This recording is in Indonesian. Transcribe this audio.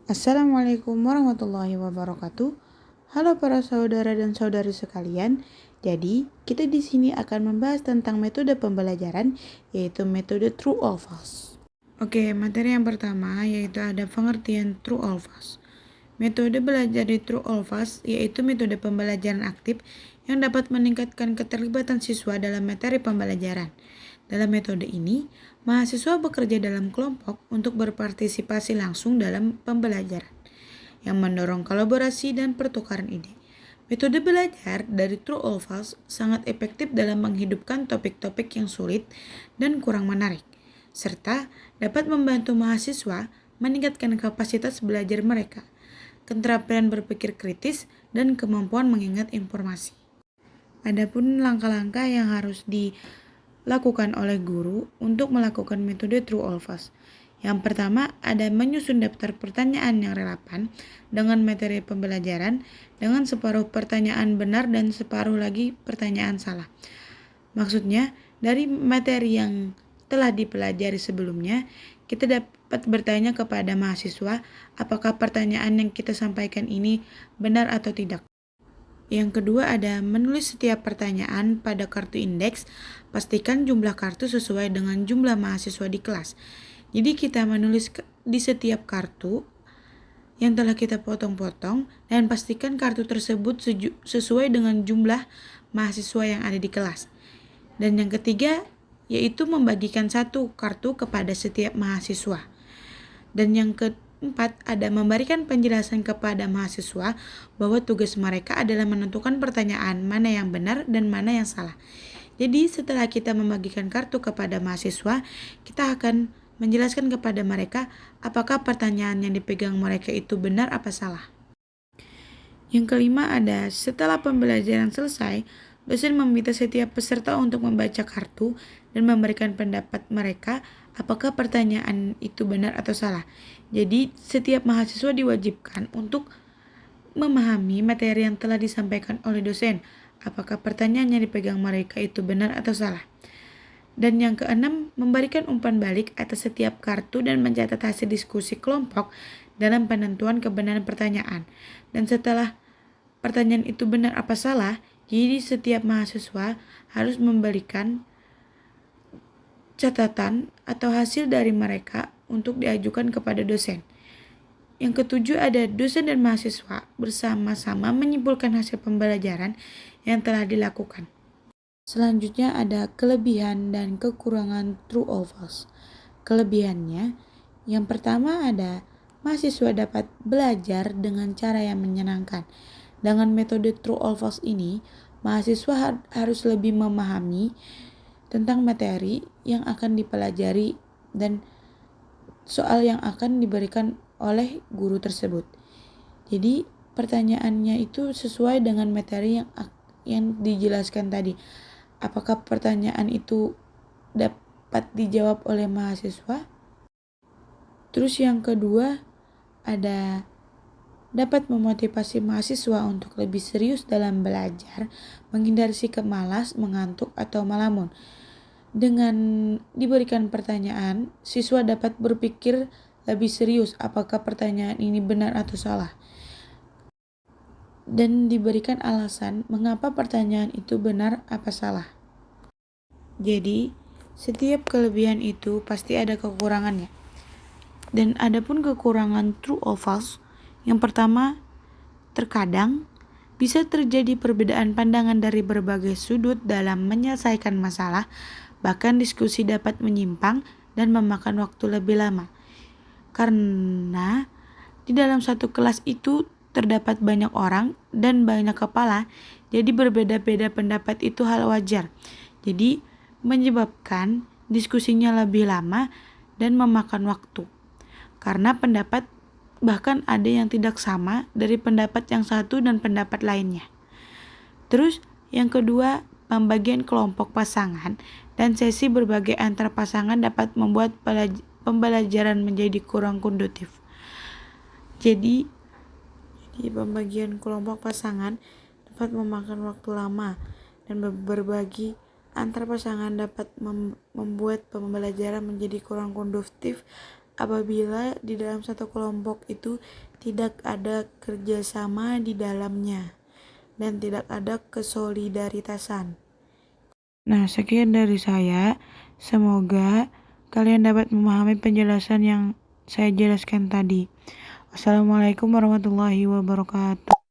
Assalamualaikum warahmatullahi wabarakatuh. Halo para saudara dan saudari sekalian. Jadi, kita di sini akan membahas tentang metode pembelajaran, yaitu metode true or false. Oke, materi yang pertama yaitu ada pengertian true or false. Metode belajar di true or false yaitu metode pembelajaran aktif yang dapat meningkatkan keterlibatan siswa dalam materi pembelajaran. Dalam metode ini, mahasiswa bekerja dalam kelompok untuk berpartisipasi langsung dalam pembelajaran, yang mendorong kolaborasi dan pertukaran ide. Metode belajar dari true or false sangat efektif dalam menghidupkan topik-topik yang sulit dan kurang menarik, serta dapat membantu mahasiswa meningkatkan kapasitas belajar mereka, keterampilan berpikir kritis, dan kemampuan mengingat informasi. Adapun langkah-langkah yang harus dilakukan oleh guru untuk melakukan metode true or false. Yang pertama ada menyusun daftar pertanyaan yang relevan dengan materi pembelajaran dengan separuh pertanyaan benar dan separuh lagi pertanyaan salah. Maksudnya, dari materi yang telah dipelajari sebelumnya, kita dapat bertanya kepada mahasiswa apakah pertanyaan yang kita sampaikan ini benar atau tidak. Yang kedua ada menulis setiap pertanyaan pada kartu indeks, pastikan jumlah kartu sesuai dengan jumlah mahasiswa di kelas. Jadi kita menulis di setiap kartu yang telah kita potong-potong dan pastikan kartu tersebut sesuai dengan jumlah mahasiswa yang ada di kelas. Dan yang ketiga yaitu membagikan satu kartu kepada setiap mahasiswa. Dan yang keempat ada memberikan penjelasan kepada mahasiswa bahwa tugas mereka adalah menentukan pertanyaan mana yang benar dan mana yang salah. Jadi setelah kita membagikan kartu kepada mahasiswa, kita akan menjelaskan kepada mereka apakah pertanyaan yang dipegang mereka itu benar apa salah. Yang kelima ada setelah pembelajaran selesai, dosen meminta setiap peserta untuk membaca kartu dan memberikan pendapat mereka apakah pertanyaan itu benar atau salah. Jadi setiap mahasiswa diwajibkan untuk memahami materi yang telah disampaikan oleh dosen, apakah pertanyaan yang dipegang mereka itu benar atau salah. Dan yang keenam, memberikan umpan balik atas setiap kartu dan mencatat hasil diskusi kelompok dalam penentuan kebenaran pertanyaan. Dan setelah pertanyaan itu benar apa salah, jadi setiap mahasiswa harus memberikan catatan atau hasil dari mereka untuk diajukan kepada dosen. Yang ketujuh ada dosen dan mahasiswa bersama-sama menyimpulkan hasil pembelajaran yang telah dilakukan. Selanjutnya ada kelebihan dan kekurangan true or false. Kelebihannya, yang pertama ada mahasiswa dapat belajar dengan cara yang menyenangkan. Dengan metode true or false ini, mahasiswa harus lebih memahami tentang materi yang akan dipelajari dan soal yang akan diberikan oleh guru tersebut. Jadi pertanyaannya itu sesuai dengan materi yang dijelaskan tadi. Apakah pertanyaan itu dapat dijawab oleh mahasiswa? Terus yang kedua ada dapat memotivasi mahasiswa untuk lebih serius dalam belajar, menghindari sikap malas, mengantuk, atau melamun. Dengan diberikan pertanyaan, siswa dapat berpikir lebih serius apakah pertanyaan ini benar atau salah. Dan diberikan alasan mengapa pertanyaan itu benar apa salah. Jadi, setiap kelebihan itu pasti ada kekurangannya. Dan adapun kekurangan true or false, yang pertama, terkadang bisa terjadi perbedaan pandangan dari berbagai sudut dalam menyelesaikan masalah, bahkan diskusi dapat menyimpang dan memakan waktu lebih lama. Karena di dalam satu kelas itu terdapat banyak orang dan banyak kepala, jadi berbeda-beda pendapat itu hal wajar. Jadi menyebabkan diskusinya lebih lama dan memakan waktu. Karena pendapat bahkan ada yang tidak sama dari pendapat yang satu dan pendapat lainnya. Terus yang kedua, pembagian kelompok pasangan dan sesi berbagi antar pasangan dapat membuat pembelajaran menjadi kurang kondusif. Jadi pembagian kelompok pasangan dapat memakan waktu lama dan berbagi antar pasangan dapat membuat pembelajaran menjadi kurang kondusif apabila di dalam satu kelompok itu tidak ada kerjasama di dalamnya dan tidak ada kesolidaritasan. Nah, sekian dari saya. Semoga kalian dapat memahami penjelasan yang saya jelaskan tadi. Wassalamualaikum warahmatullahi wabarakatuh.